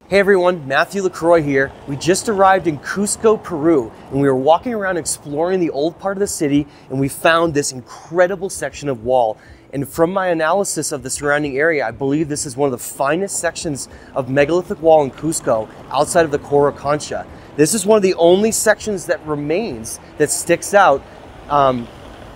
Hey everyone, Matthew LaCroix here. We just arrived in Cusco, Peru, and we were walking around exploring the old part of the city, and we found this incredible section of wall. And from my analysis of the surrounding area, I believe this is one of the finest sections of megalithic wall in Cusco outside of the Cora Concha. This is one of the only sections that remains that sticks out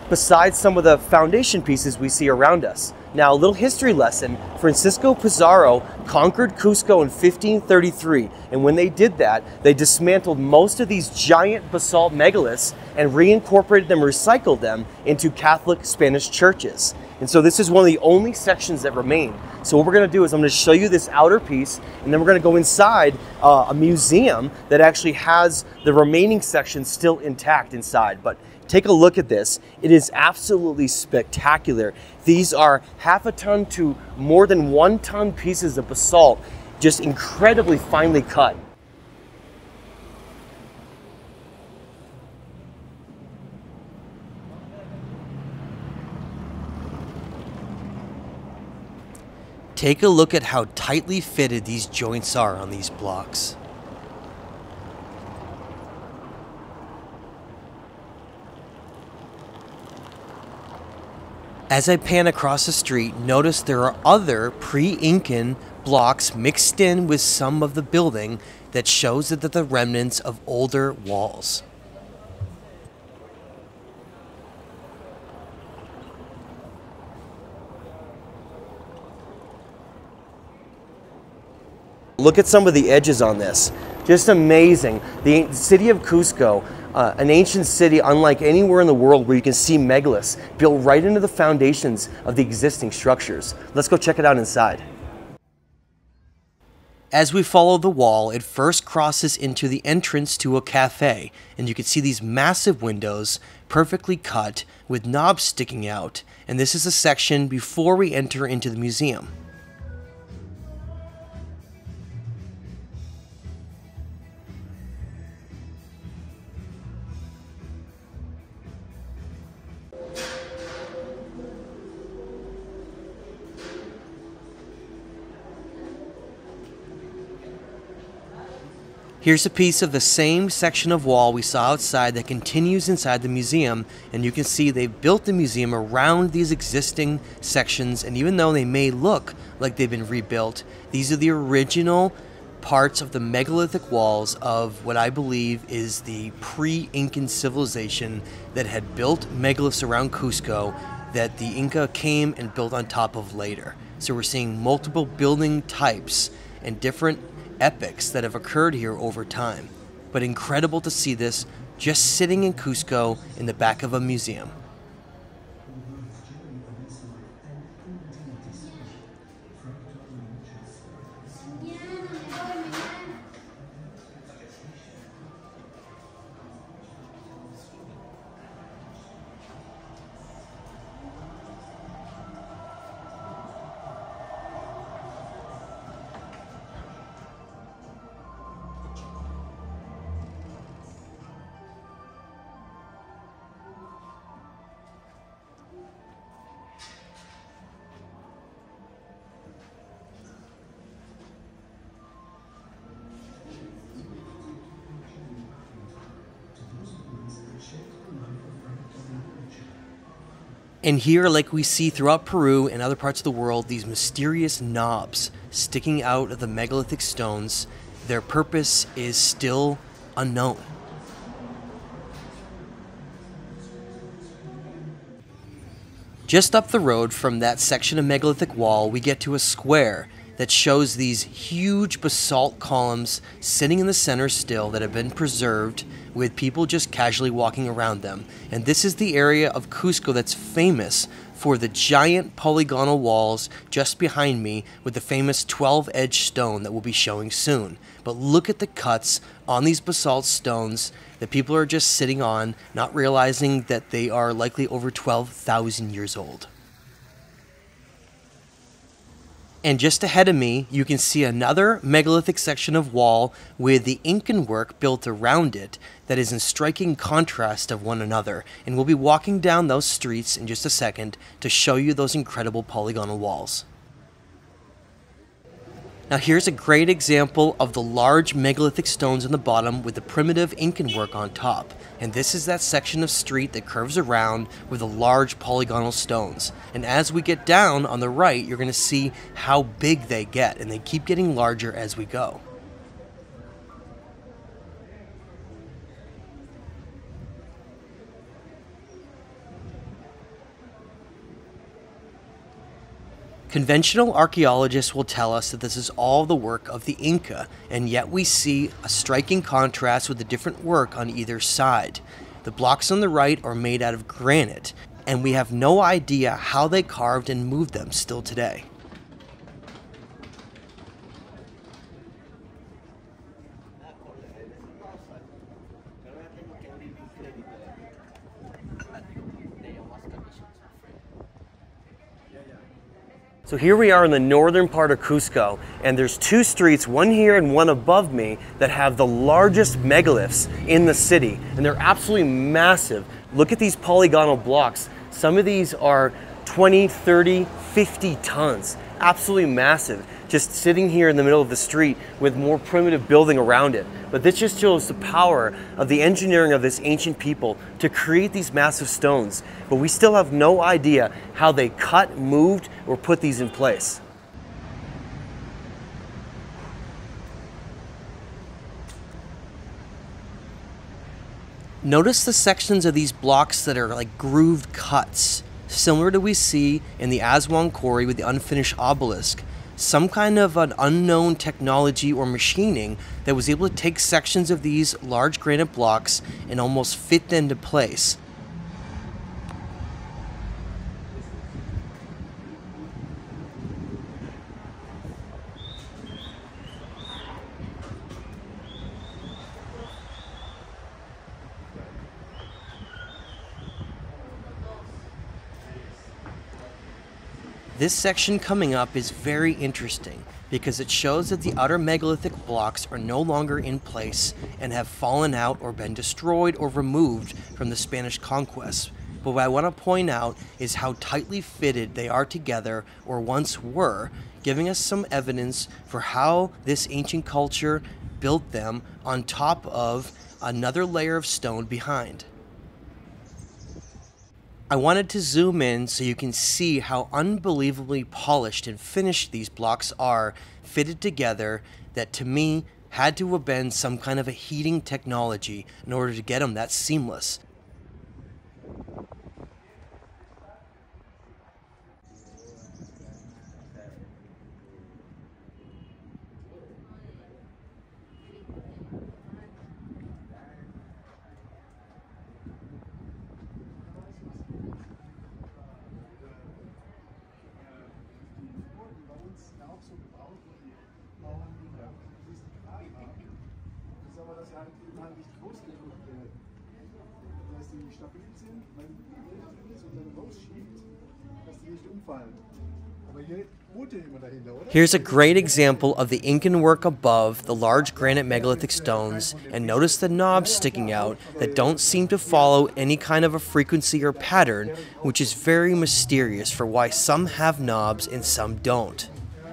besides some of the foundation pieces we see around us. Now, a little history lesson. Francisco Pizarro conquered Cusco in 1533, and when they did that, they dismantled most of these giant basalt megaliths and reincorporated them, recycled them into Catholic Spanish churches. And so this is one of the only sections that remain. So what we're gonna do is I'm gonna show you this outer piece, and then we're gonna go inside a museum that actually has the remaining sections still intact inside. But take a look at this. It is absolutely spectacular. These are half a ton to more than 1 ton pieces of basalt, just incredibly finely cut. Take a look at how tightly fitted these joints are on these blocks. As I pan across the street, notice there are other pre-Incan blocks mixed in with some of the building that shows that they're the remnants of older walls. Look at some of the edges on this. Just amazing. The city of Cusco, an ancient city unlike anywhere in the world where you can see megaliths built right into the foundations of the existing structures. Let's go check it out inside. As we follow the wall, it first crosses into the entrance to a cafe, and you can see these massive windows perfectly cut with knobs sticking out, and this is a section before we enter into the museum. Here's a piece of the same section of wall we saw outside that continues inside the museum, and you can see they've built the museum around these existing sections, and even though they may look like they've been rebuilt, these are the original parts of the megalithic walls of what I believe is the pre-Incan civilization that had built megaliths around Cusco that the Inca came and built on top of later. So we're seeing multiple building types and different epics that have occurred here over time. But incredible to see this just sitting in Cusco in the back of a museum. And here, like we see throughout Peru and other parts of the world, these mysterious knobs sticking out of the megalithic stones, their purpose is still unknown. Just up the road from that section of megalithic wall, we get to a square that shows these huge basalt columns sitting in the center still that have been preserved with people just casually walking around them. And this is the area of Cusco that's famous for the giant polygonal walls just behind me with the famous 12-edged stone that we'll be showing soon. But look at the cuts on these basalt stones that people are just sitting on, not realizing that they are likely over 12,000 years old. And just ahead of me, you can see another megalithic section of wall with the Incan work built around it that is in striking contrast of one another. And we'll be walking down those streets in just a second to show you those incredible polygonal walls. Now here's a great example of the large megalithic stones on the bottom with the primitive Incan work on top. And this is that section of street that curves around with the large polygonal stones. And as we get down on the right, you're going to see how big they get, and they keep getting larger as we go. Conventional archaeologists will tell us that this is all the work of the Inca, and yet we see a striking contrast with the different work on either side. The blocks on the right are made out of granite, and we have no idea how they carved and moved them still today. So here we are in the northern part of Cusco, and there's two streets, one here and one above me, that have the largest megaliths in the city, and they're absolutely massive. Look at these polygonal blocks. Some of these are 20, 30, 50 tons. Absolutely massive, just sitting here in the middle of the street with more primitive building around it. But this just shows the power of the engineering of this ancient people to create these massive stones. But we still have no idea how they cut, moved, or put these in place. Notice the sections of these blocks that are like grooved cuts, similar to what we see in the Aswan quarry with the unfinished obelisk. Some kind of an unknown technology or machining that was able to take sections of these large granite blocks and almost fit them into place. This section coming up is very interesting because it shows that the outer megalithic blocks are no longer in place and have fallen out or been destroyed or removed from the Spanish conquest. But what I want to point out is how tightly fitted they are together, or once were, giving us some evidence for how this ancient culture built them on top of another layer of stone behind. I wanted to zoom in so you can see how unbelievably polished and finished these blocks are, fitted together, that to me had to have been some kind of a heating technology in order to get them that seamless. Here's a great example of the Incan work above the large granite megalithic stones, and notice the knobs sticking out that don't seem to follow any kind of a frequency or pattern, which is very mysterious for why some have knobs and some don't.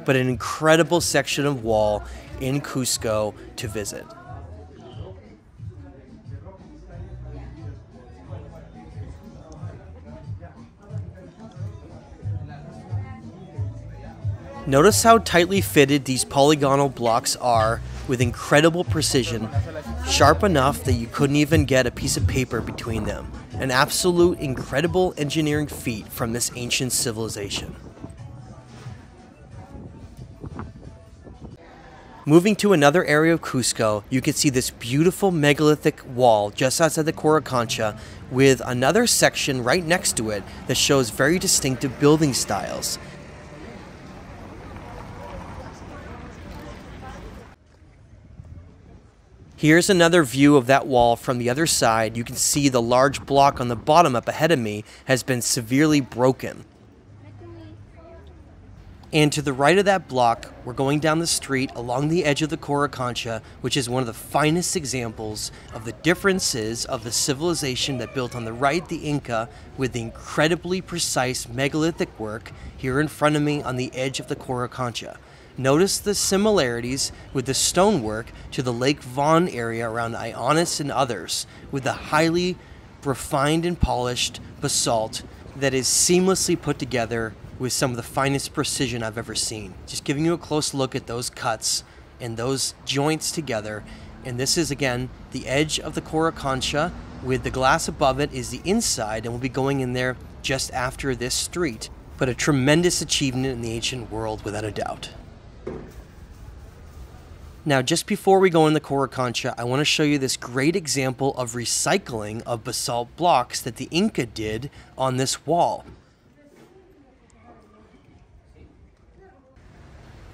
But an incredible section of wall in Cusco to visit. Notice how tightly fitted these polygonal blocks are, with incredible precision, sharp enough that you couldn't even get a piece of paper between them. An absolute incredible engineering feat from this ancient civilization. Moving to another area of Cusco, you can see this beautiful megalithic wall just outside the Coricancha, with another section right next to it that shows very distinctive building styles. Here's another view of that wall from the other side. You can see the large block on the bottom up ahead of me has been severely broken. And to the right of that block, we're going down the street along the edge of the Coricancha, which is one of the finest examples of the differences of the civilization that built on the right, the Inca, with the incredibly precise megalithic work here in front of me on the edge of the Coricancha. Notice the similarities with the stonework to the Lake Von area around Ionis and others, with the highly refined and polished basalt that is seamlessly put together with some of the finest precision I've ever seen. Just giving you a close look at those cuts and those joints together. And this is, again, the edge of the Coricancha, with the glass above it is the inside, and we'll be going in there just after this street. But a tremendous achievement in the ancient world, without a doubt. Now, just before we go in the Coricancha, I want to show you this great example of recycling of basalt blocks that the Inca did on this wall.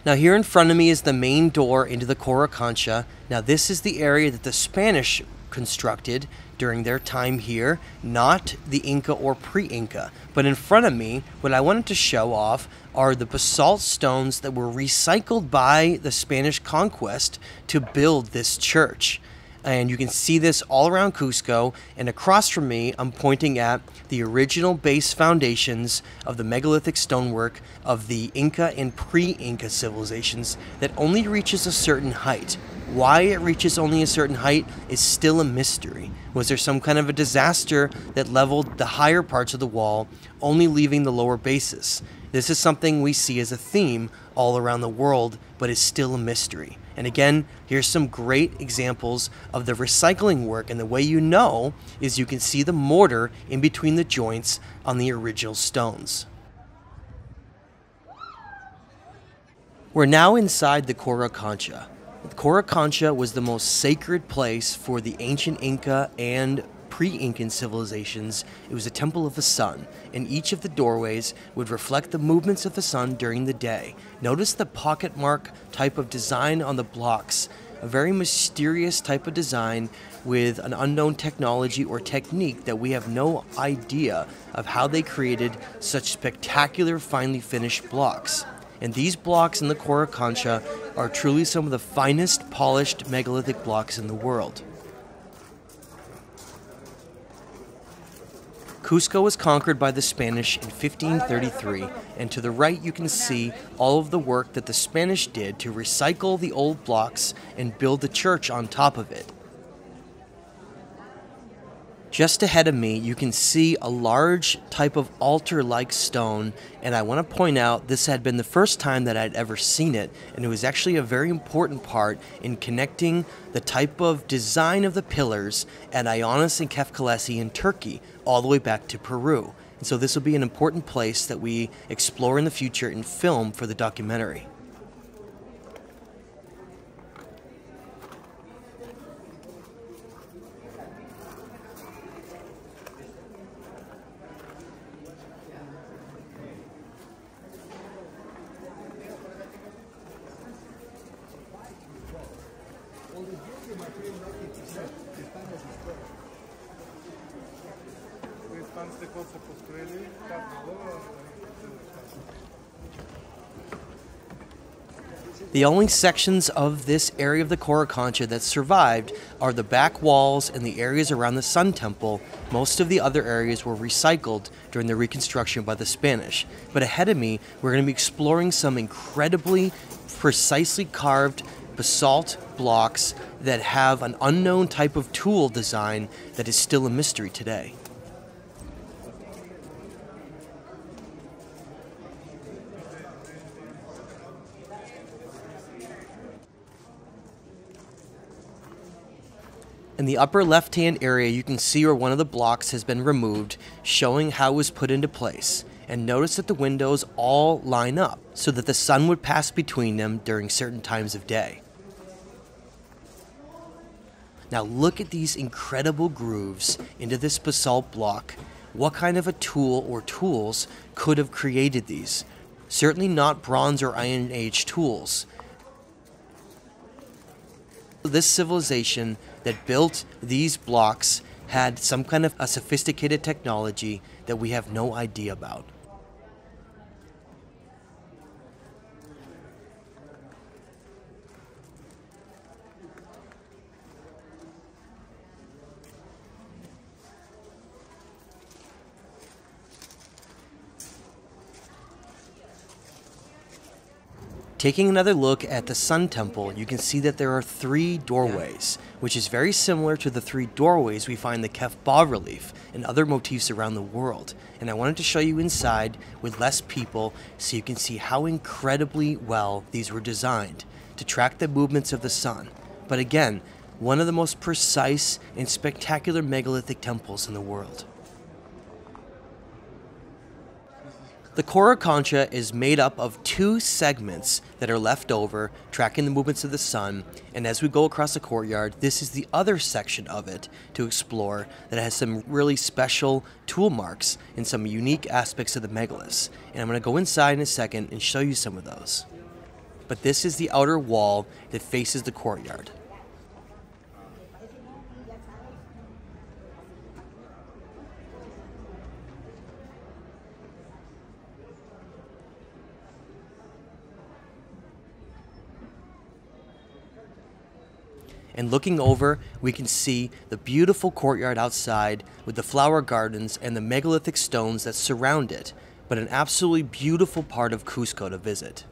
Now, here in front of me is the main door into the Coricancha. Now, this is the area that the Spanish constructed during their time here, not the Inca or pre-Inca. But in front of me, what I wanted to show off are the basalt stones that were recycled by the Spanish conquest to build this church. And you can see this all around Cusco, and across from me, I'm pointing at the original base foundations of the megalithic stonework of the Inca and pre-Inca civilizations that only reaches a certain height. Why it reaches only a certain height is still a mystery. Was there some kind of a disaster that leveled the higher parts of the wall, only leaving the lower bases? This is something we see as a theme all around the world, but is still a mystery. And again, here's some great examples of the recycling work, and the way you know is you can see the mortar in between the joints on the original stones. We're now inside the Coricancha. The Coricancha was the most sacred place for the ancient Inca and pre-Incan civilizations. It was a temple of the sun, and each of the doorways would reflect the movements of the sun during the day. Notice the pocket mark type of design on the blocks, a very mysterious type of design with an unknown technology or technique that we have no idea of how they created such spectacular, finely finished blocks. And these blocks in the Coricancha are truly some of the finest polished megalithic blocks in the world. Cusco was conquered by the Spanish in 1533, and to the right you can see all of the work that the Spanish did to recycle the old blocks and build the church on top of it. Just ahead of me, you can see a large type of altar-like stone, and I want to point out this had been the first time that I'd ever seen it, and it was actually a very important part in connecting the type of design of the pillars at Ionis and Kefkalesi in Turkey, all the way back to Peru. And so this will be an important place that we explore in the future in film for the documentary. The only sections of this area of the Coricancha that survived are the back walls and the areas around the Sun Temple. Most of the other areas were recycled during the reconstruction by the Spanish. But ahead of me, we're going to be exploring some incredibly precisely carved basalt blocks that have an unknown type of tool design that is still a mystery today. In the upper left-hand area, you can see where one of the blocks has been removed, showing how it was put into place. And notice that the windows all line up, so that the sun would pass between them during certain times of day. Now look at these incredible grooves into this basalt block. What kind of a tool or tools could have created these? Certainly not Bronze or Iron Age tools. This civilization that built these blocks had some kind of a sophisticated technology that we have no idea about. Taking another look at the Sun Temple, you can see that there are 3 doorways, which is very similar to the 3 doorways we find in the Kef bas-relief and other motifs around the world. And I wanted to show you inside with less people so you can see how incredibly well these were designed to track the movements of the sun. But again, one of the most precise and spectacular megalithic temples in the world. The Coricancha is made up of 2 segments that are left over, tracking the movements of the sun, and as we go across the courtyard, this is the other section of it to explore that has some really special tool marks and some unique aspects of the megaliths. And I'm going to go inside in a second and show you some of those. But this is the outer wall that faces the courtyard. And looking over, we can see the beautiful courtyard outside with the flower gardens and the megalithic stones that surround it, but an absolutely beautiful part of Cusco to visit.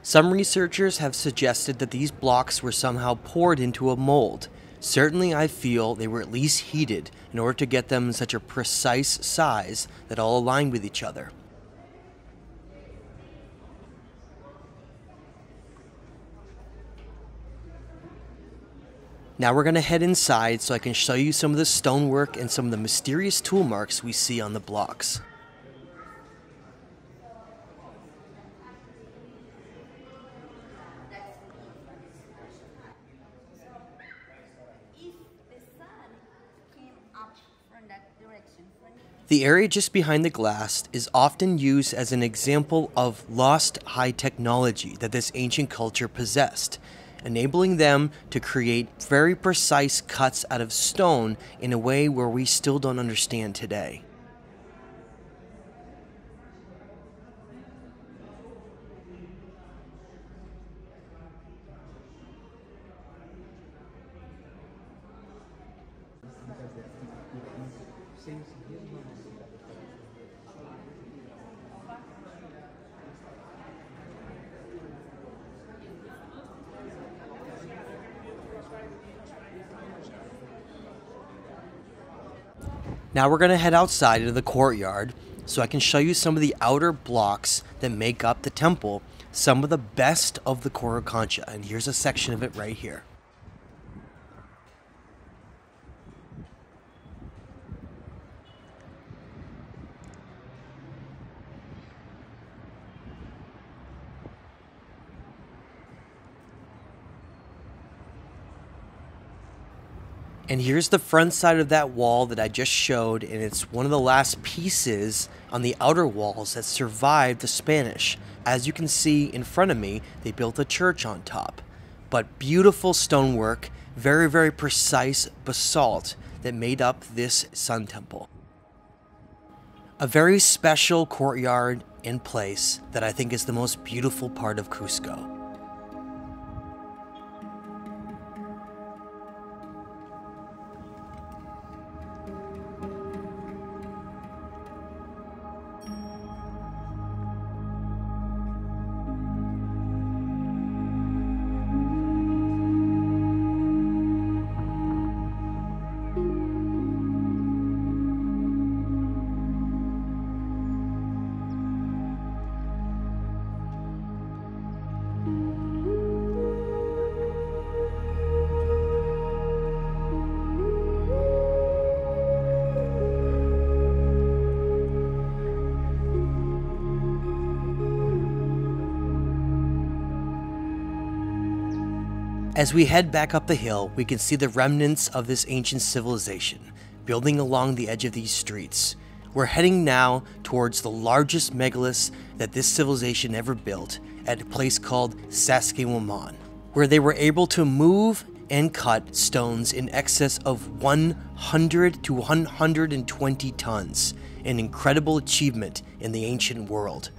Some researchers have suggested that these blocks were somehow poured into a mold. Certainly I feel they were at least heated in order to get them in such a precise size that all align with each other. Now we're going to head inside so I can show you some of the stonework and some of the mysterious tool marks we see on the blocks. The area just behind the glass is often used as an example of lost high technology that this ancient culture possessed, enabling them to create very precise cuts out of stone in a way where we still don't understand today. Now we're going to head outside into the courtyard so I can show you some of the outer blocks that make up the temple, some of the best of the Coricancha, and here's a section of it right here. And here's the front side of that wall that I just showed, and it's one of the last pieces on the outer walls that survived the Spanish. As you can see in front of me, they built a church on top. But beautiful stonework, very, very precise basalt that made up this sun temple. A very special courtyard and place that I think is the most beautiful part of Cusco. As we head back up the hill, we can see the remnants of this ancient civilization building along the edge of these streets. We're heading now towards the largest megaliths that this civilization ever built at a place called Sacsayhuamán, where they were able to move and cut stones in excess of 100 to 120 tons, an incredible achievement in the ancient world.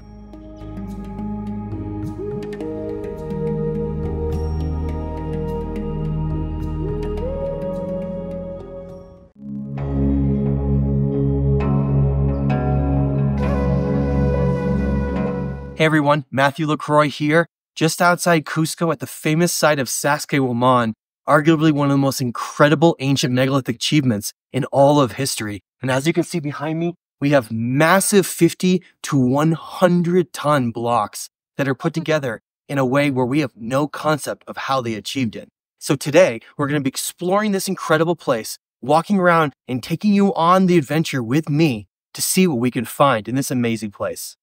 Hey everyone, Matthew LaCroix here, just outside Cusco at the famous site of Sacsayhuamán, arguably one of the most incredible ancient megalithic achievements in all of history. And as you can see behind me, we have massive 50 to 100 ton blocks that are put together in a way where we have no concept of how they achieved it. So today, we're going to be exploring this incredible place, walking around and taking you on the adventure with me to see what we can find in this amazing place.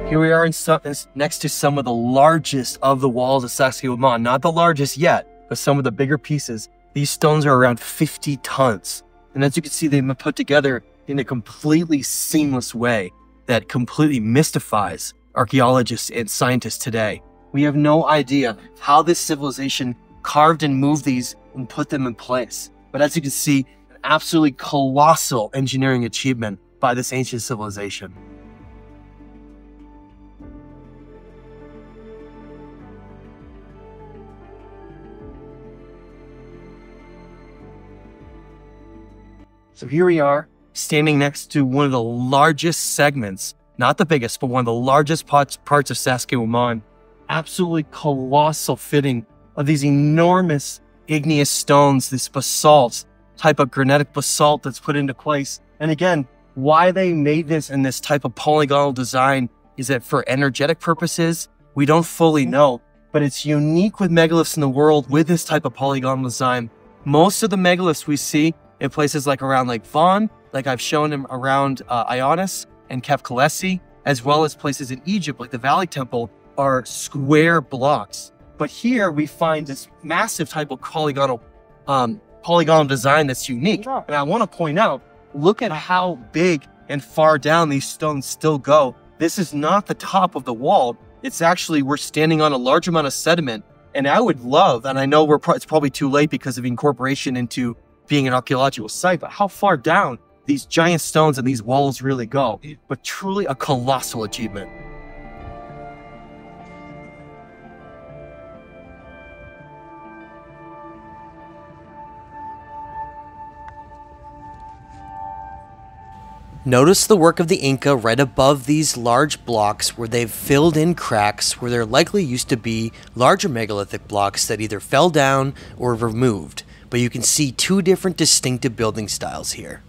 Here we are next to some of the largest of the walls of Sacsayhuamán. Not the largest yet, but some of the bigger pieces. These stones are around 50 tons. And as you can see, they've been put together in a completely seamless way that completely mystifies archaeologists and scientists today. We have no idea how this civilization carved and moved these and put them in place. But as you can see, an absolutely colossal engineering achievement by this ancient civilization. So here we are, standing next to one of the largest segments, not the biggest, but one of the largest parts of Sacsayhuamán. Absolutely colossal fitting of these enormous igneous stones, this basalt, type of granitic basalt that's put into place. And again, why they made this in this type of polygonal design is that for energetic purposes, we don't fully know, but it's unique with megaliths in the world with this type of polygonal design. Most of the megaliths we see in places like around Lake Van, like I've shown them around Ionis and Kefkalesi, as well as places in Egypt, like the Valley Temple, are square blocks. But here we find this massive type of polygonal design that's unique. And I want to point out, look at how big and far down these stones still go. This is not the top of the wall. It's actually, we're standing on a large amount of sediment. And I would love, and I know it's probably too late because of incorporation into being an archaeological site, but how far down these giant stones and these walls really go. But truly a colossal achievement. Notice the work of the Inca right above these large blocks where they've filled in cracks where there likely used to be larger megalithic blocks that either fell down or removed. But you can see two different distinctive building styles here.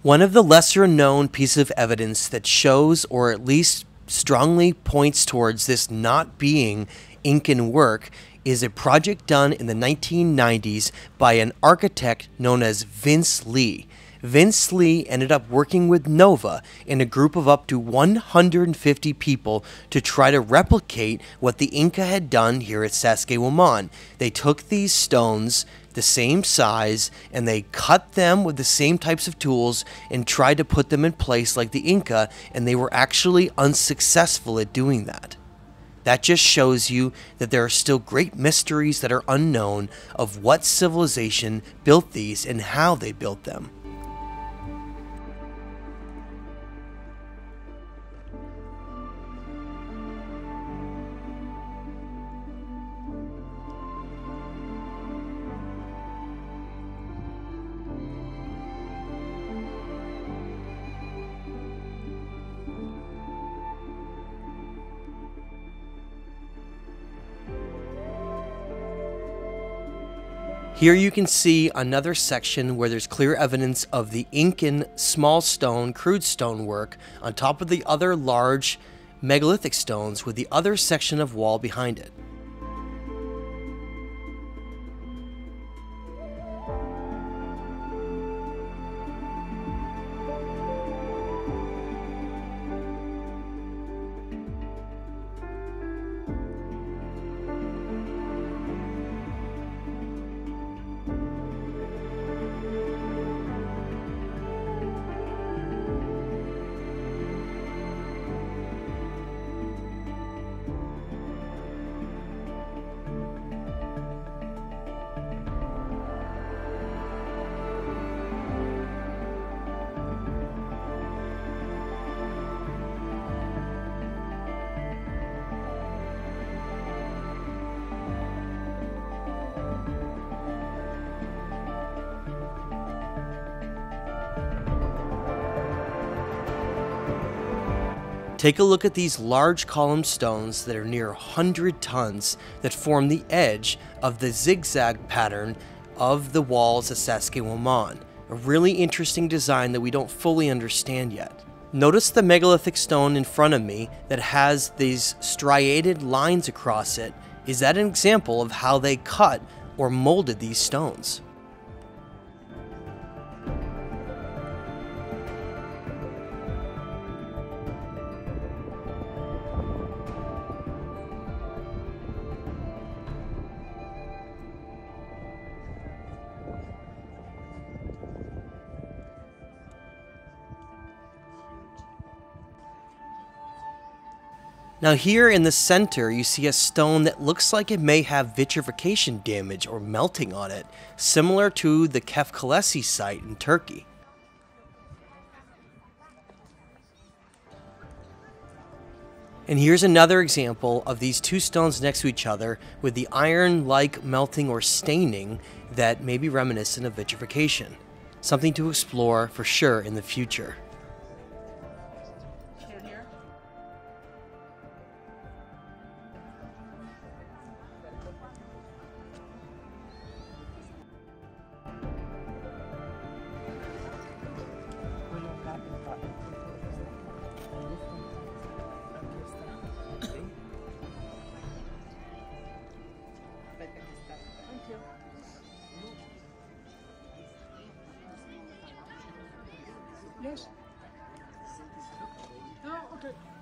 One of the lesser known pieces of evidence that shows, or at least strongly points towards this not being Incan work, is a project done in the 1990s by an architect known as Vince Lee. Vince Lee ended up working with Nova in a group of up to 150 people to try to replicate what the Inca had done here at Sacsayhuamán. They took these stones, the same size, and they cut them with the same types of tools and tried to put them in place like the Inca, and they were actually unsuccessful at doing that. That just shows you that there are still great mysteries that are unknown of what civilization built these and how they built them. Here you can see another section where there's clear evidence of the Incan small stone, crude stone work on top of the other large megalithic stones with the other section of wall behind it. Take a look at these large column stones that are near 100 tons that form the edge of the zigzag pattern of the walls at Sacsayhuamán. A really interesting design that we don't fully understand yet. Notice the megalithic stone in front of me that has these striated lines across it. Is that an example of how they cut or molded these stones? Now here in the center, you see a stone that looks like it may have vitrification damage or melting on it, similar to the Kefkalesi site in Turkey. And here's another example of these two stones next to each other with the iron-like melting or staining that may be reminiscent of vitrification. Something to explore for sure in the future.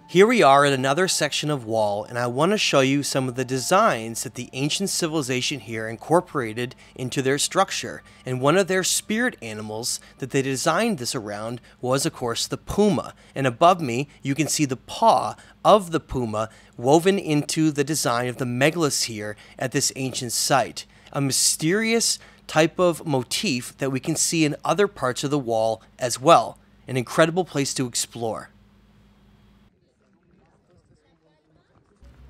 Here we are at another section of wall, and I want to show you some of the designs that the ancient civilization here incorporated into their structure. And one of their spirit animals that they designed this around was, of course, the puma. And above me, you can see the paw of the puma woven into the design of the megaliths here at this ancient site. A mysterious type of motif that we can see in other parts of the wall as well. An incredible place to explore.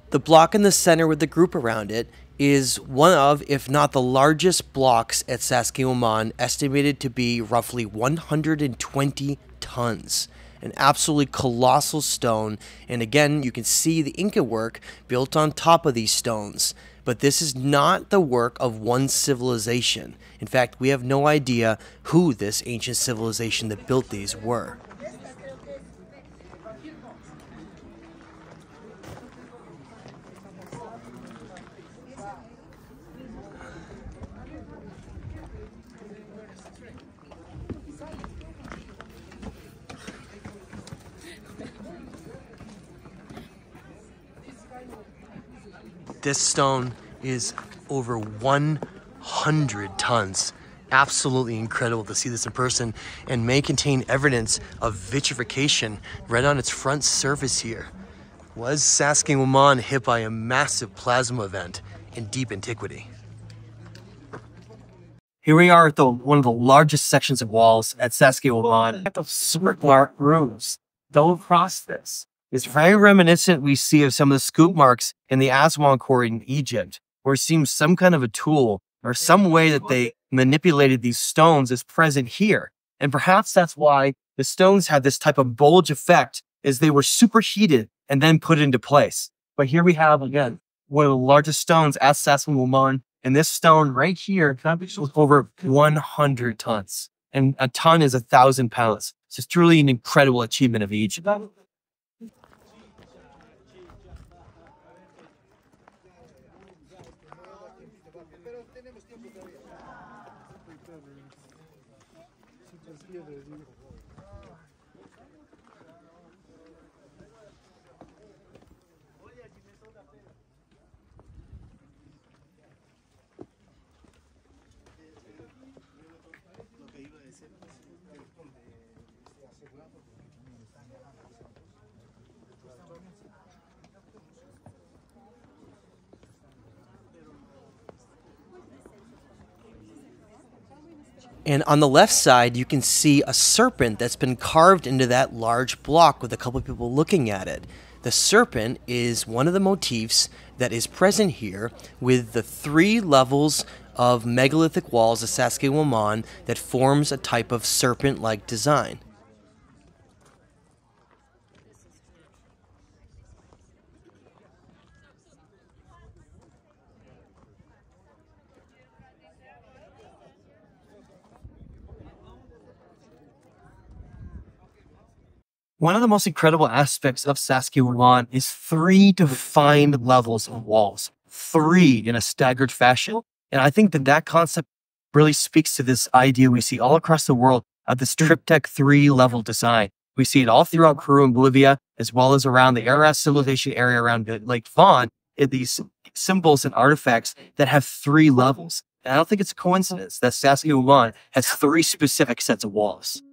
The block in the center with the group around it is one of, if not the largest blocks at Sacsayhuamán, estimated to be roughly 120 tons. An absolutely colossal stone, and again you can see the Inca work built on top of these stones. But this is not the work of one civilization. In fact, we have no idea who this ancient civilization that built these were. This stone is over 100 tons. Absolutely incredible to see this in person, and may contain evidence of vitrification right on its front surface here. Was Sacsayhuamán hit by a massive plasma event in deep antiquity? Here we are at one of the largest sections of walls at Sacsayhuamán. At the circle mark rooms. Don't cross this. It's very reminiscent, we see, of some of the scoop marks in the Aswan quarry in Egypt, where it seems some kind of a tool or some way that they manipulated these stones is present here. And perhaps that's why the stones had this type of bulge effect, as they were superheated and then put into place. But here we have, again, one of the largest stones at Sacsayhuamán, and this stone right here was over 100 tons. And a ton is 1,000 pounds. So it's truly an incredible achievement of Egypt. And on the left side, you can see a serpent that's been carved into that large block with a couple of people looking at it. The serpent is one of the motifs that is present here with the 3 levels of megalithic walls of Sacsayhuamán that forms a type of serpent-like design. One of the most incredible aspects of Sacsayhuamán is 3 defined levels of walls. 3 in a staggered fashion. And I think that that concept really speaks to this idea we see all across the world of this triptych 3-level design. We see it all throughout Peru and Bolivia, as well as around the Araras civilization area around Lake Van, in these symbols and artifacts that have 3 levels. And I don't think it's a coincidence that Sacsayhuamán has 3 specific sets of walls.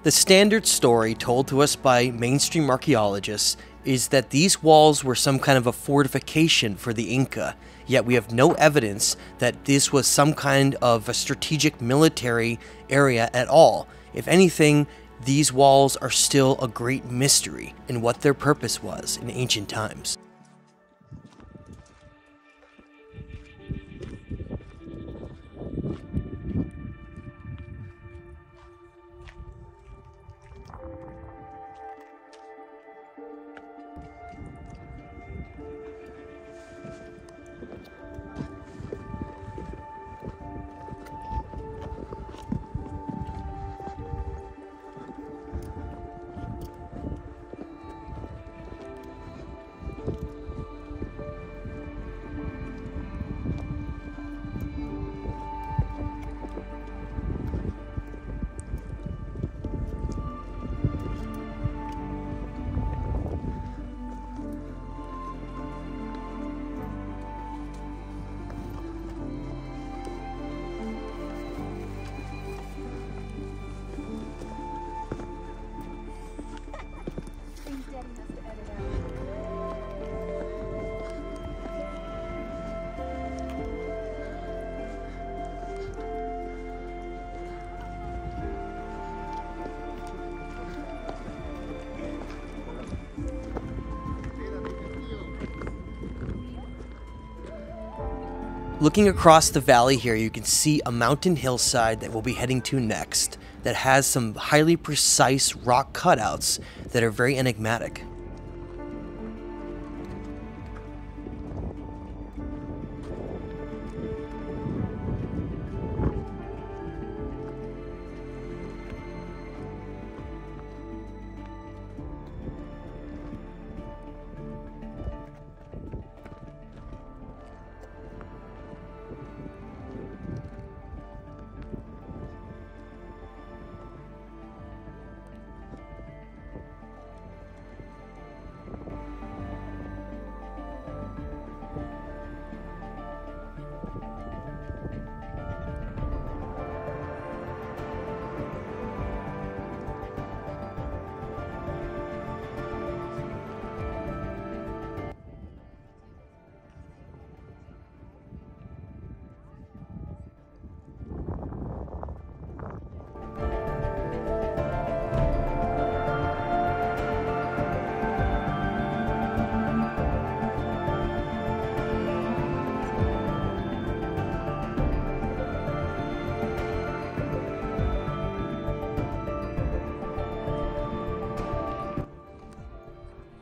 The standard story told to us by mainstream archaeologists is that these walls were some kind of a fortification for the Inca, yet we have no evidence that this was some kind of a strategic military area at all. If anything, these walls are still a great mystery in what their purpose was in ancient times. Looking across the valley here, you can see a mountain hillside that we'll be heading to next that has some highly precise rock cutouts that are very enigmatic.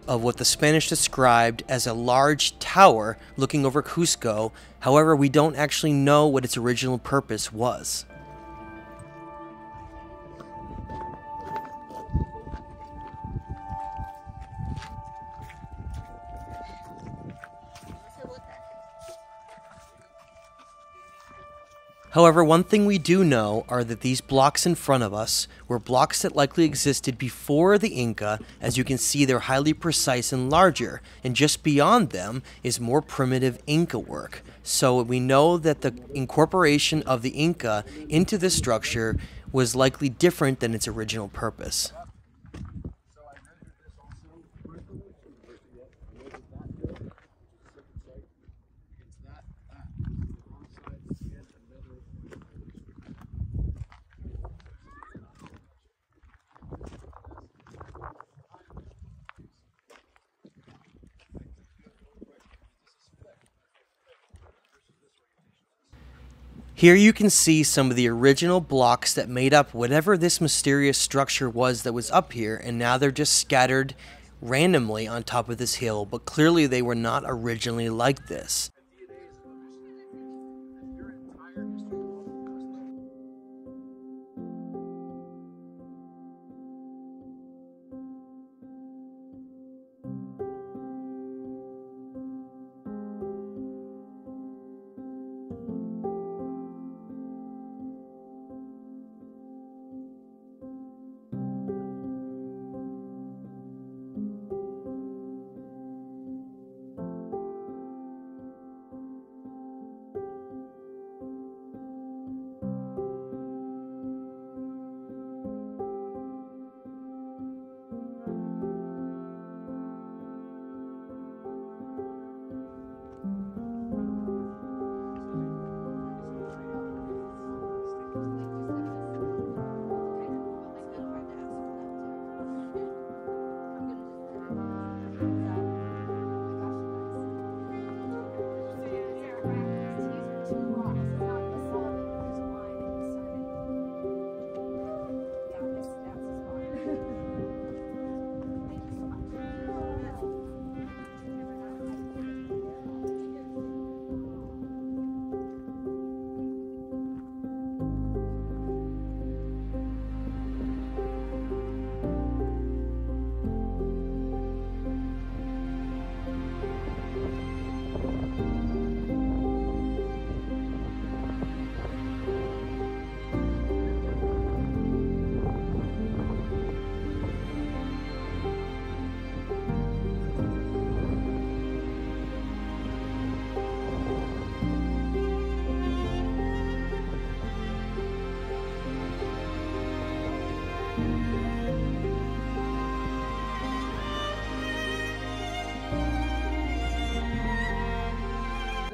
Of what the Spanish described as a large tower looking over Cusco. However, we don't actually know what its original purpose was. However, one thing we do know are that these blocks in front of us were blocks that likely existed before the Inca. As you can see, they're highly precise and larger, and just beyond them is more primitive Inca work. So we know that the incorporation of the Inca into this structure was likely different than its original purpose. Here you can see some of the original blocks that made up whatever this mysterious structure was that was up here, and now they're just scattered randomly on top of this hill, but clearly they were not originally like this.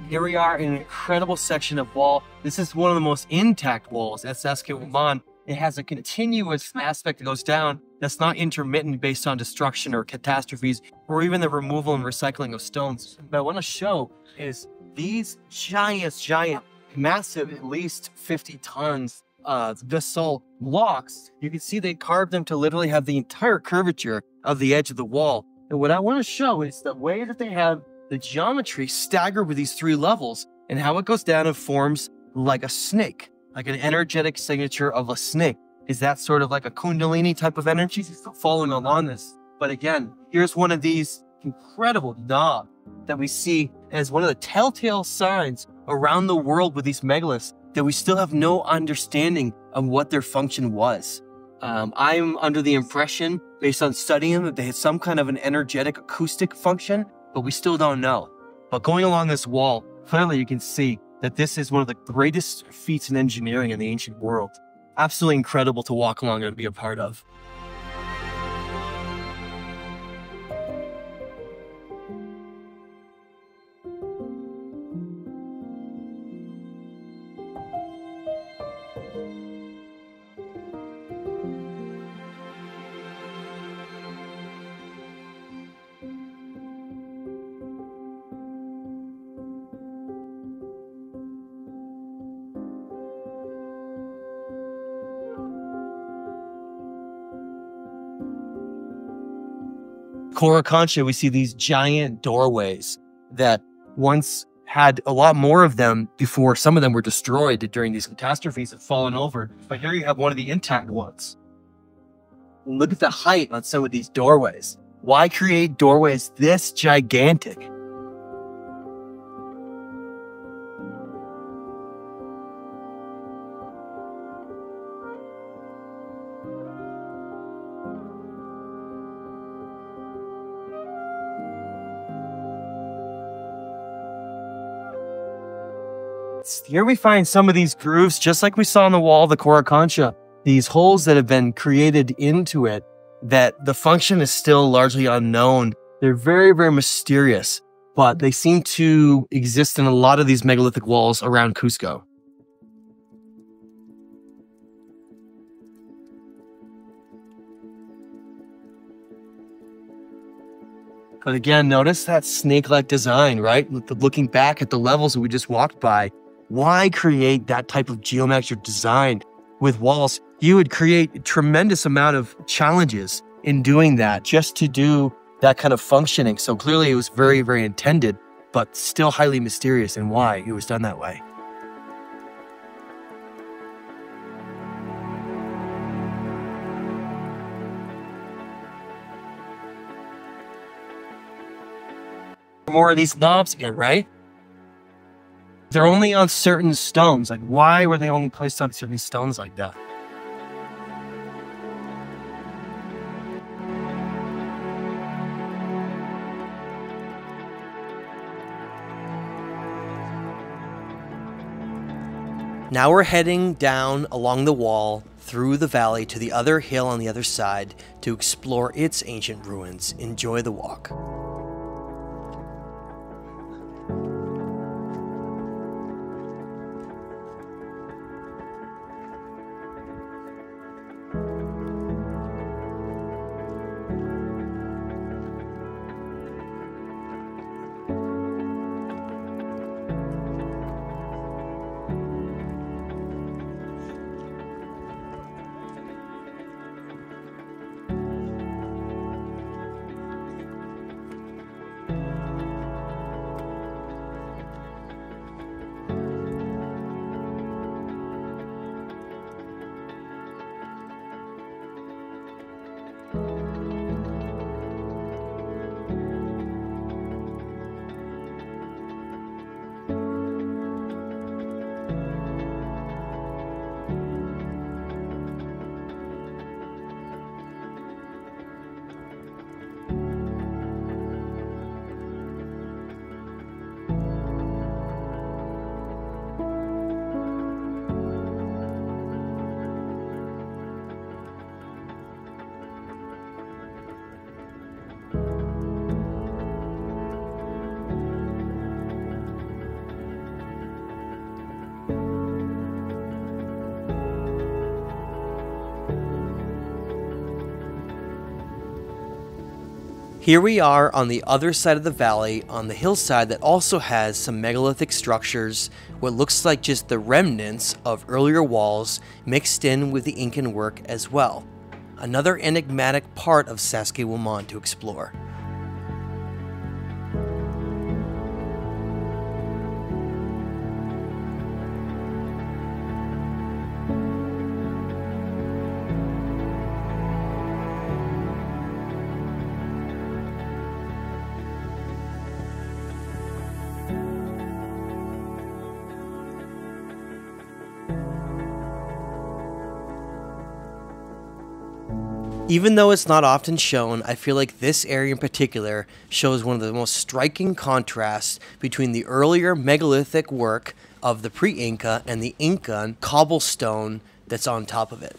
Here we are in an incredible section of wall. This is one of the most intact walls at Sacsayhuamán. It has a continuous aspect that goes down that's not intermittent based on destruction or catastrophes or even the removal and recycling of stones. What I want to show is these giant, massive, at least 50 tons basalt blocks. You can see they carved them to literally have the entire curvature of the edge of the wall. And what I want to show is the way that they have the geometry staggered with these 3 levels and how it goes down and forms like a snake, like an energetic signature of a snake. Is that sort of like a kundalini type of energy following along this? But again, here's one of these incredible knobs that we see as one of the telltale signs around the world with these megaliths that we still have no understanding of what their function was. I'm under the impression, based on studying them, that they had some kind of an energetic acoustic function, but we still don't know. But going along this wall, clearly you can see that this is one of the greatest feats in engineering in the ancient world. Absolutely incredible to walk along and be a part of. Coricancha, we see these giant doorways that once had a lot more of them before some of them were destroyed during these catastrophes and fallen over. But here you have one of the intact ones. Look at the height on some of these doorways. Why create doorways this gigantic? Here we find some of these grooves, just like we saw on the wall of the Coricancha, these holes that have been created into it, that the function is still largely unknown. They're very, very mysterious, but they seem to exist in a lot of these megalithic walls around Cusco. But again, notice that snake-like design, right? Looking back at the levels that we just walked by, why create that type of geometric design with walls? You would create a tremendous amount of challenges in doing that just to do that kind of functioning. So clearly it was very, very intended, but still highly mysterious in why it was done that way. More of these knobs again, right? They're only on certain stones. Like, why were they only placed on certain stones like that? Now we're heading down along the wall through the valley to the other hill on the other side to explore its ancient ruins. Enjoy the walk. Here we are on the other side of the valley, on the hillside that also has some megalithic structures, what looks like just the remnants of earlier walls mixed in with the Incan work as well. Another enigmatic part of Sacsayhuamán to explore. Even though it's not often shown, I feel like this area in particular shows one of the most striking contrasts between the earlier megalithic work of the Pre-Inca and the Incan cobblestone that's on top of it.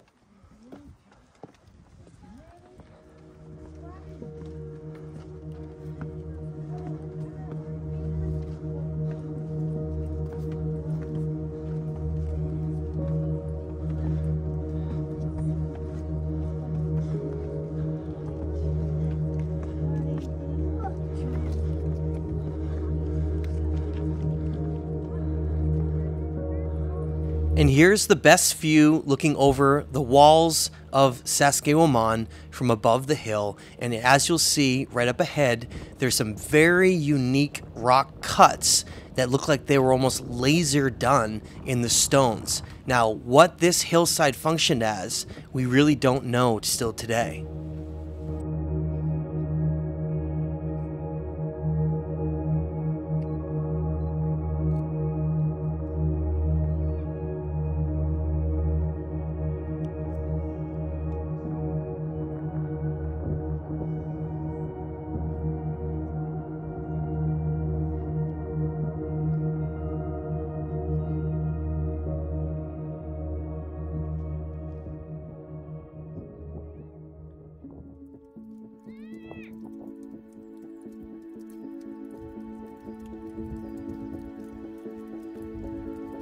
And here's the best view looking over the walls of Sacsayhuamán from above the hill. And as you'll see right up ahead, there's some very unique rock cuts that look like they were almost laser done in the stones. Now, what this hillside functioned as, we really don't know still today.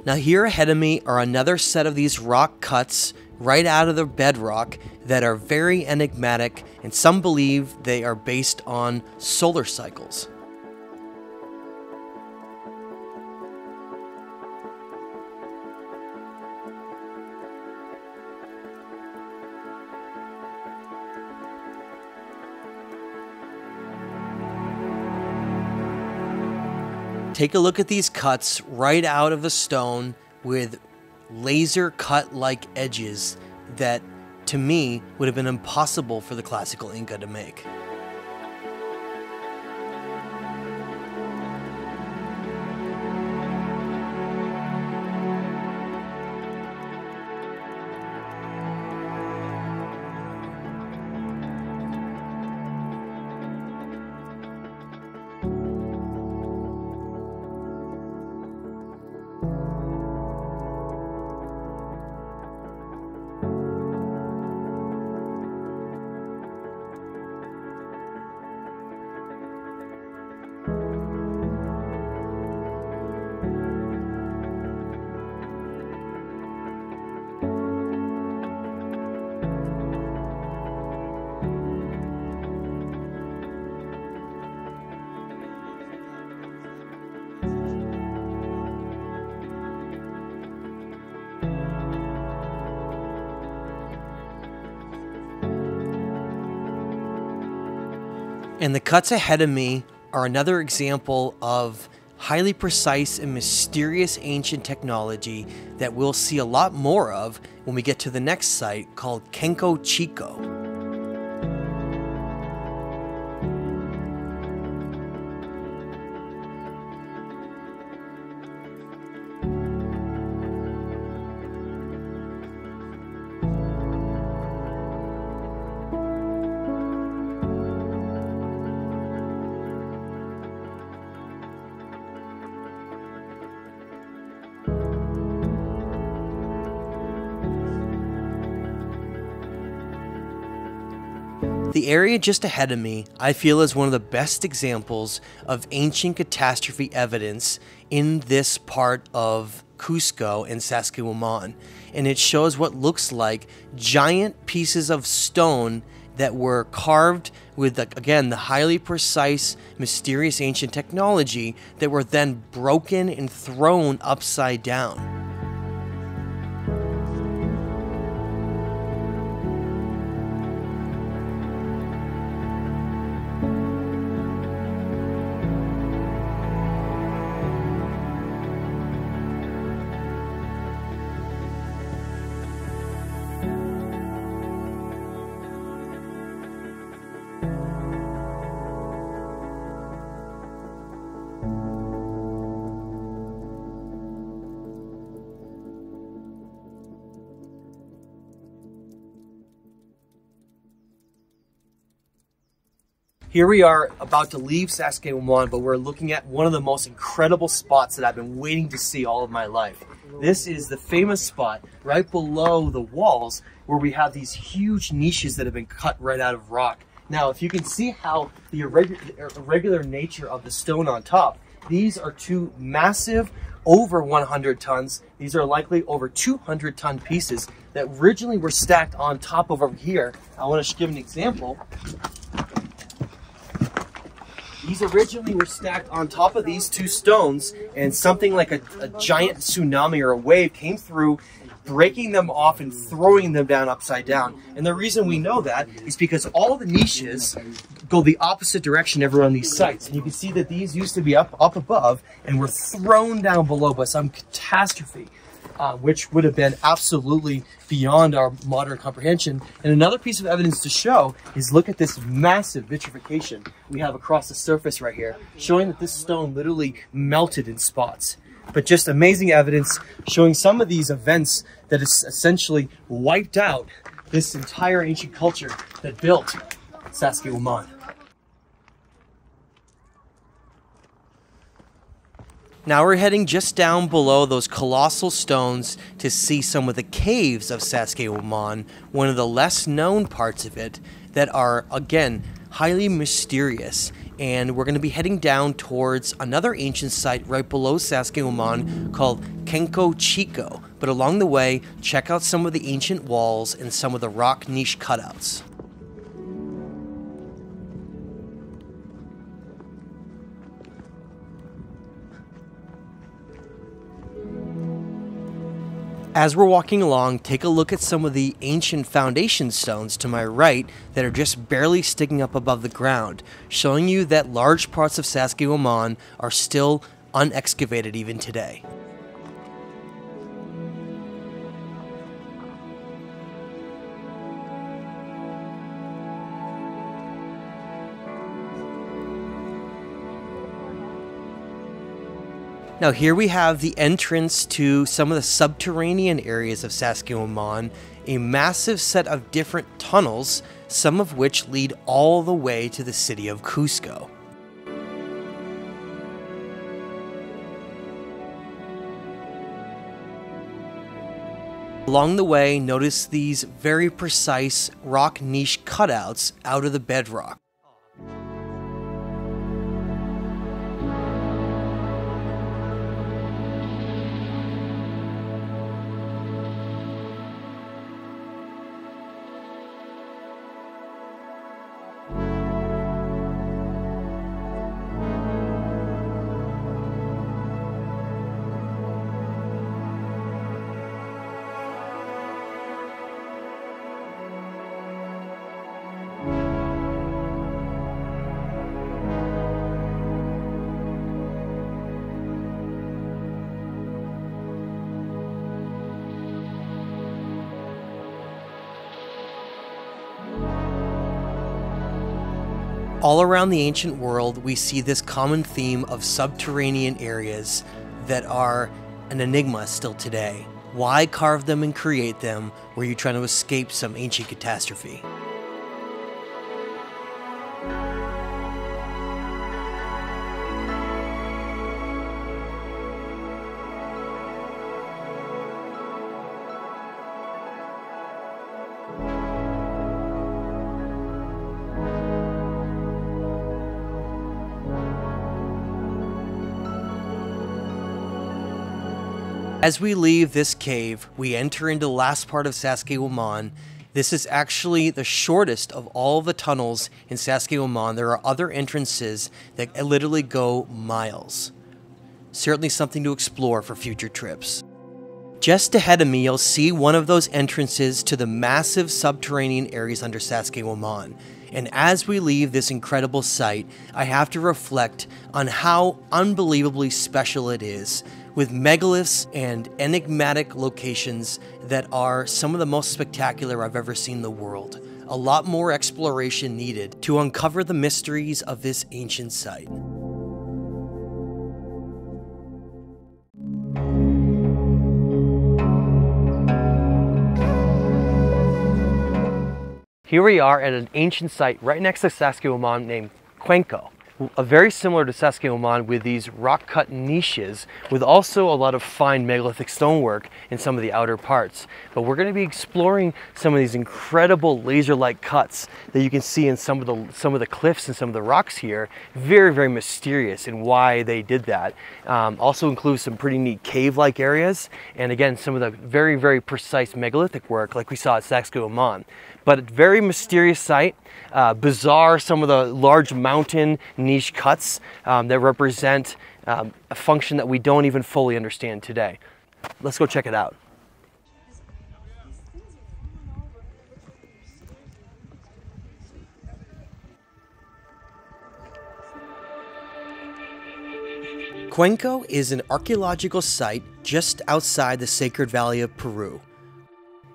Now here ahead of me are another set of these rock cuts right out of the bedrock that are very enigmatic, and some believe they are based on solar cycles. Take a look at these cuts right out of the stone with laser cut like edges that to me would have been impossible for the classical Inca to make. And the cuts ahead of me are another example of highly precise and mysterious ancient technology that we'll see a lot more of when we get to the next site called Kenko Chico. The area just ahead of me, I feel, is one of the best examples of ancient catastrophe evidence in this part of Cusco and Sacsayhuamán, and it shows what looks like giant pieces of stone that were carved with, again, the highly precise, mysterious ancient technology that were then broken and thrown upside down. Here we are about to leave Sacsayhuamán, but we're looking at one of the most incredible spots that I've been waiting to see all of my life. This is the famous spot right below the walls where we have these huge niches that have been cut right out of rock. Now, if you can see how the irregular nature of the stone on top, these are two massive, over 100 tons. These are likely over 200-ton pieces that originally were stacked on top of over here. I want to give an example. These originally were stacked on top of these two stones, and something like a giant tsunami or a wave came through, breaking them off and throwing them down upside down. And the reason we know that is because all the niches go the opposite direction everywhere on these sites. And you can see that these used to be up above and were thrown down below by some catastrophe. Which would have been absolutely beyond our modern comprehension. And another piece of evidence to show is look at this massive vitrification we have across the surface right here, showing that this stone literally melted in spots. But just amazing evidence showing some of these events that has essentially wiped out this entire ancient culture that built Sacsayhuamán. Now we're heading just down below those colossal stones to see some of the caves of Sacsayhuamán, one of the less known parts of it that are, again, highly mysterious. And we're going to be heading down towards another ancient site right below Sacsayhuamán called Kenko Chico. But along the way, check out some of the ancient walls and some of the rock niche cutouts. As we're walking along, take a look at some of the ancient foundation stones to my right that are just barely sticking up above the ground, showing you that large parts of Sacsayhuamán are still unexcavated even today. Now here we have the entrance to some of the subterranean areas of Sacsayhuamán, a massive set of different tunnels, some of which lead all the way to the city of Cusco. Along the way, notice these very precise rock niche cutouts out of the bedrock. All around the ancient world, we see this common theme of subterranean areas that are an enigma still today. Why carve them and create them? Were you trying to escape some ancient catastrophe? As we leave this cave, we enter into the last part of Sacsayhuamán. This is actually the shortest of all the tunnels in Sacsayhuamán. There are other entrances that literally go miles. Certainly something to explore for future trips. Just ahead of me, you'll see one of those entrances to the massive subterranean areas under Sacsayhuamán. And as we leave this incredible site, I have to reflect on how unbelievably special it is, with megaliths and enigmatic locations that are some of the most spectacular I've ever seen in the world. A lot more exploration needed to uncover the mysteries of this ancient site. Here we are at an ancient site right next to Sacsayhuamán named Cuenco. Very similar to Sacsayhuamán, with these rock-cut niches, with also a lot of fine megalithic stonework in some of the outer parts. But we're going to be exploring some of these incredible laser-like cuts that you can see in some of the cliffs and some of the rocks here. Very, very mysterious in why they did that. Also includes some pretty neat cave-like areas, and again, some of the very, very precise megalithic work like we saw at Sacsayhuamán. But a very mysterious site, bizarre, some of the large mountain niche cuts that represent a function that we don't even fully understand today. Let's go check it out. Cuenco is an archaeological site just outside the Sacred Valley of Peru.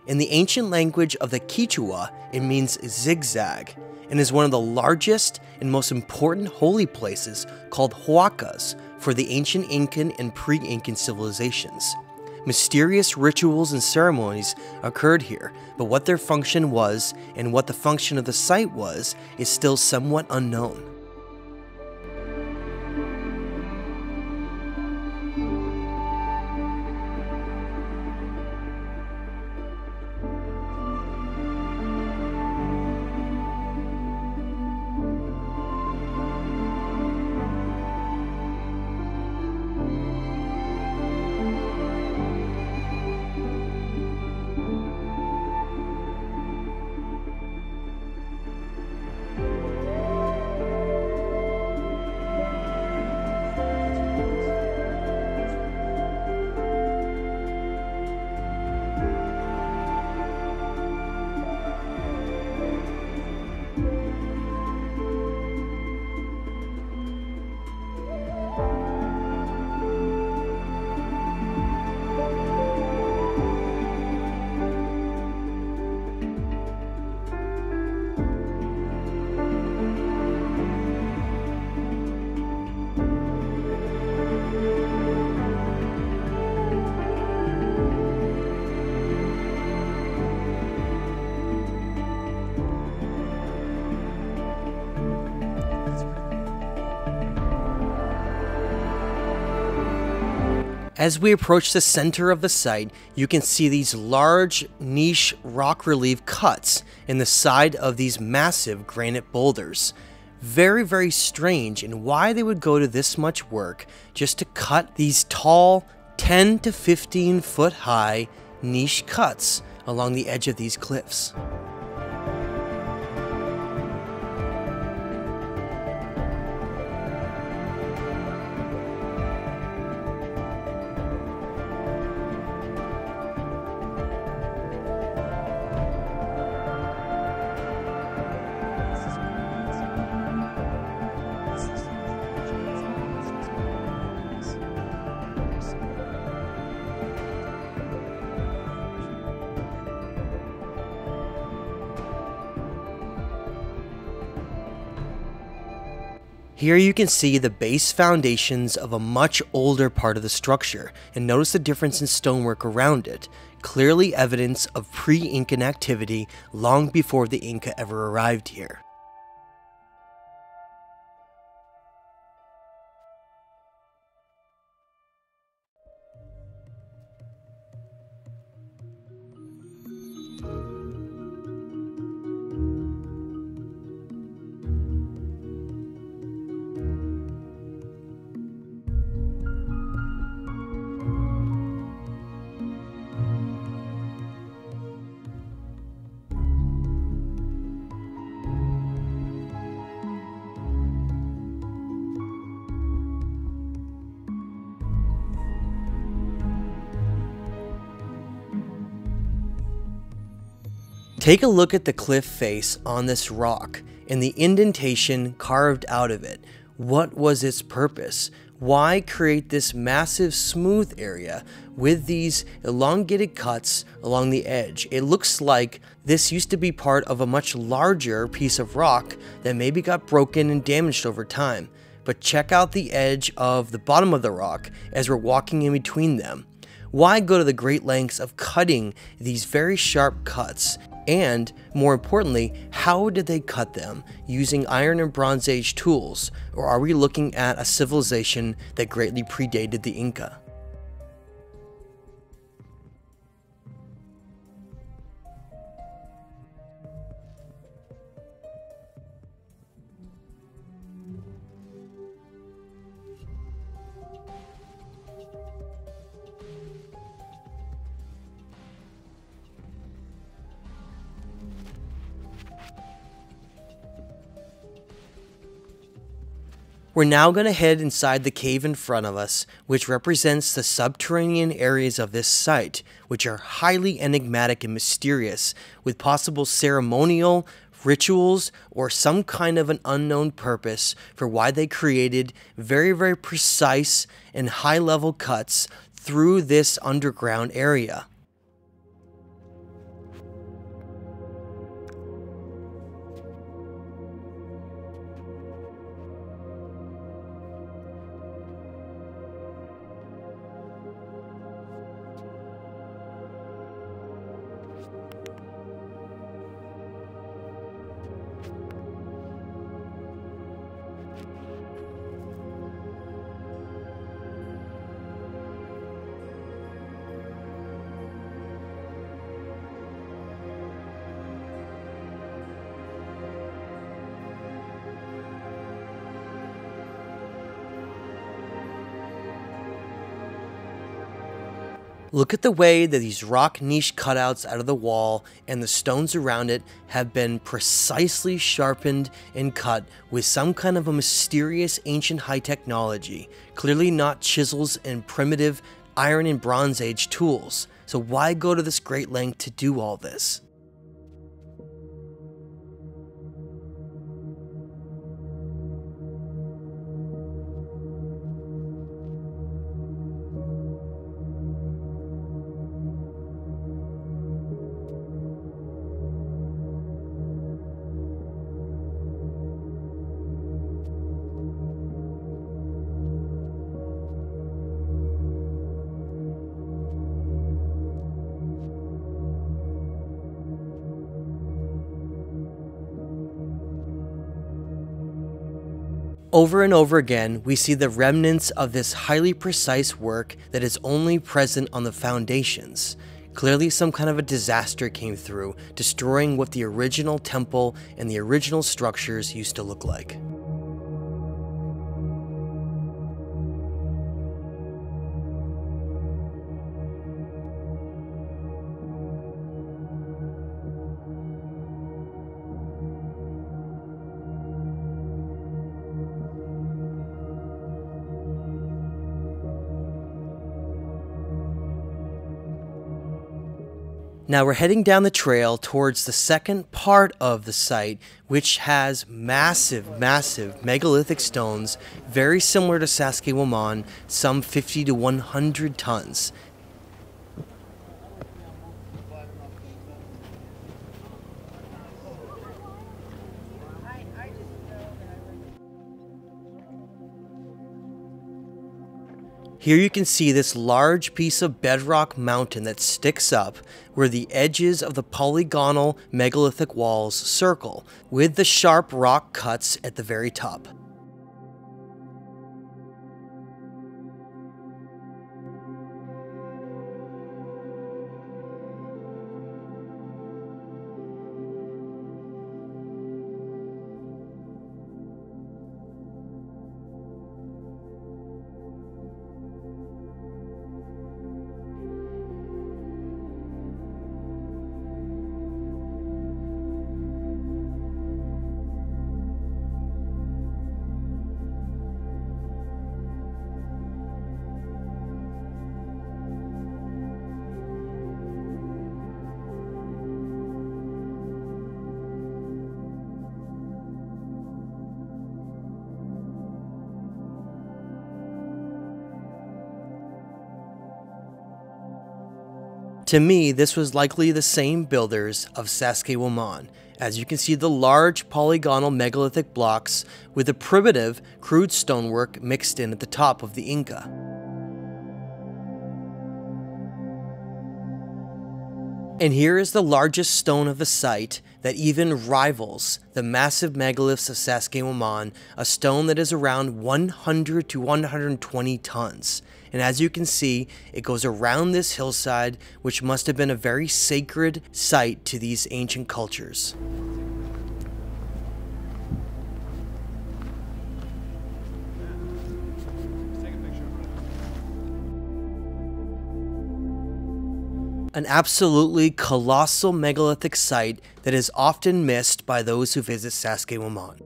In the ancient language of the Quechua, it means zigzag, and is one of the largest and most important holy places called huacas for the ancient Incan and pre-Incan civilizations. Mysterious rituals and ceremonies occurred here, but what their function was and what the function of the site was is still somewhat unknown. As we approach the center of the site, you can see these large niche rock relief cuts in the side of these massive granite boulders. Very, very strange, and why they would go to this much work just to cut these tall 10 to 15 foot high niche cuts along the edge of these cliffs. Here you can see the base foundations of a much older part of the structure, and notice the difference in stonework around it, clearly evidence of pre-Incan activity long before the Inca ever arrived here. Take a look at the cliff face on this rock and the indentation carved out of it. What was its purpose? Why create this massive smooth area with these elongated cuts along the edge? It looks like this used to be part of a much larger piece of rock that maybe got broken and damaged over time. But check out the edge of the bottom of the rock as we're walking in between them. Why go to the great lengths of cutting these very sharp cuts? And, more importantly, how did they cut them? Using Iron and Bronze Age tools? Or are we looking at a civilization that greatly predated the Inca? We're now going to head inside the cave in front of us, which represents the subterranean areas of this site, which are highly enigmatic and mysterious, with possible ceremonial, rituals, or some kind of an unknown purpose for why they created very, very precise and high-level cuts through this underground area. Look at the way that these rock niche cutouts out of the wall and the stones around it have been precisely sharpened and cut with some kind of a mysterious ancient high technology, clearly not chisels and primitive Iron and Bronze Age tools. So why go to this great length to do all this? Over and over again, we see the remnants of this highly precise work that is only present on the foundations. Clearly some kind of a disaster came through, destroying what the original temple and the original structures used to look like. Now we're heading down the trail towards the second part of the site, which has massive megalithic stones, very similar to Sacsayhuamán, some 50 to 100 tons. Here you can see this large piece of bedrock mountain that sticks up where the edges of the polygonal megalithic walls circle, with the sharp rock cuts at the very top. To me, this was likely the same builders of Sacsayhuamán, as you can see the large polygonal megalithic blocks with the primitive, crude stonework mixed in at the top of the Inca. And here is the largest stone of the site that even rivals the massive megaliths of Sacsayhuamán, a stone that is around 100 to 120 tons. And as you can see, it goes around this hillside, which must have been a very sacred site to these ancient cultures. An absolutely colossal megalithic site that is often missed by those who visit Sacsayhuamán.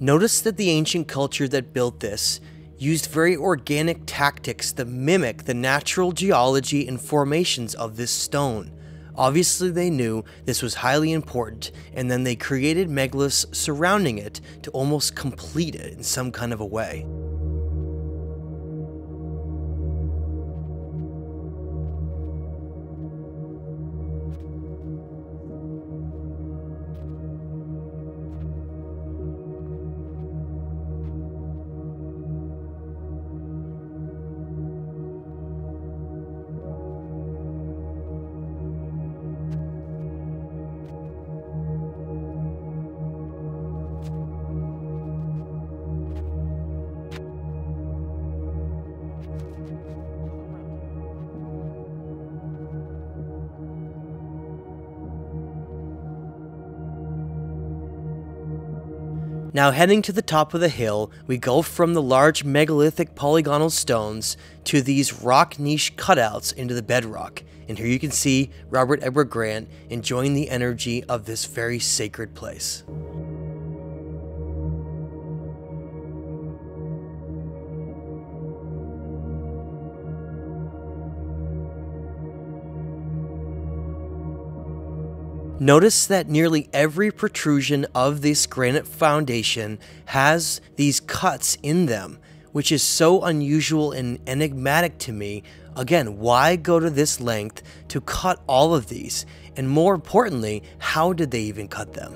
Notice that the ancient culture that built this used very organic tactics that mimic the natural geology and formations of this stone. Obviously they knew this was highly important, and then they created megaliths surrounding it to almost complete it in some kind of a way. Now heading to the top of the hill, we go from the large megalithic polygonal stones to these rock niche cutouts into the bedrock. And here you can see Robert Edward Grant enjoying the energy of this very sacred place. Notice that nearly every protrusion of this granite foundation has these cuts in them, which is so unusual and enigmatic to me. Again, why go to this length to cut all of these? And more importantly, how did they even cut them?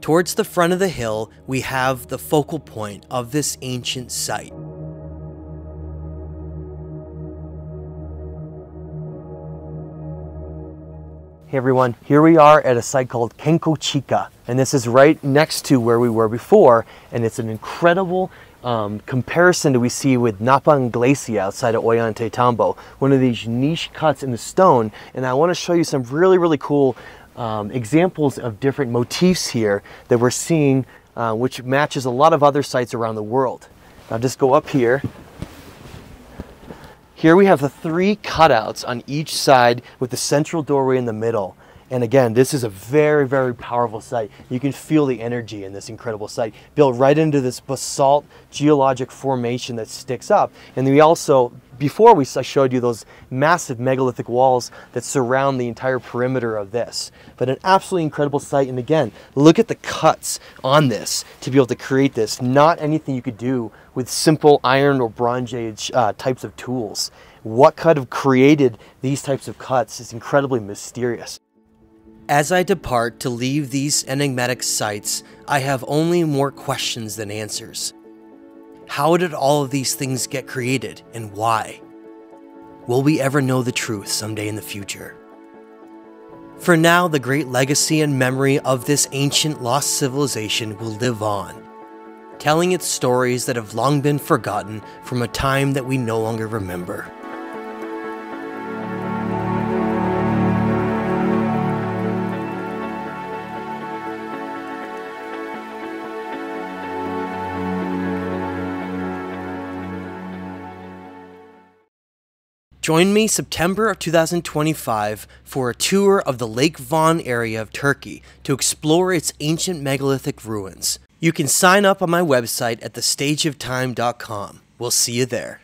Towards the front of the hill, we have the focal point of this ancient site. Hey everyone, here we are at a site called Kenko Chica, and this is right next to where we were before, and it's an incredible comparison that we see with Napa Iglesia outside of Ollantaytambo, one of these niche cuts in the stone. And I want to show you some really cool examples of different motifs here that we're seeing, which matches a lot of other sites around the world. I'll just go up here. Here we have the 3 cutouts on each side with the central doorway in the middle. And again, this is a very powerful site. You can feel the energy in this incredible site, built right into this basalt geologic formation that sticks up. And then we also, before I showed you those massive megalithic walls that surround the entire perimeter of this. But an absolutely incredible site. And again, look at the cuts on this to be able to create this. Not anything you could do with simple iron or Bronze Age types of tools. What could have created these types of cuts is incredibly mysterious. As I depart to leave these enigmatic sites, I have only more questions than answers. How did all of these things get created, and why? Will we ever know the truth someday in the future? For now, the great legacy and memory of this ancient lost civilization will live on, telling its stories that have long been forgotten from a time that we no longer remember. Join me September of 2025 for a tour of the Lake Van area of Turkey to explore its ancient megalithic ruins. You can sign up on my website at thestageoftime.com. We'll see you there.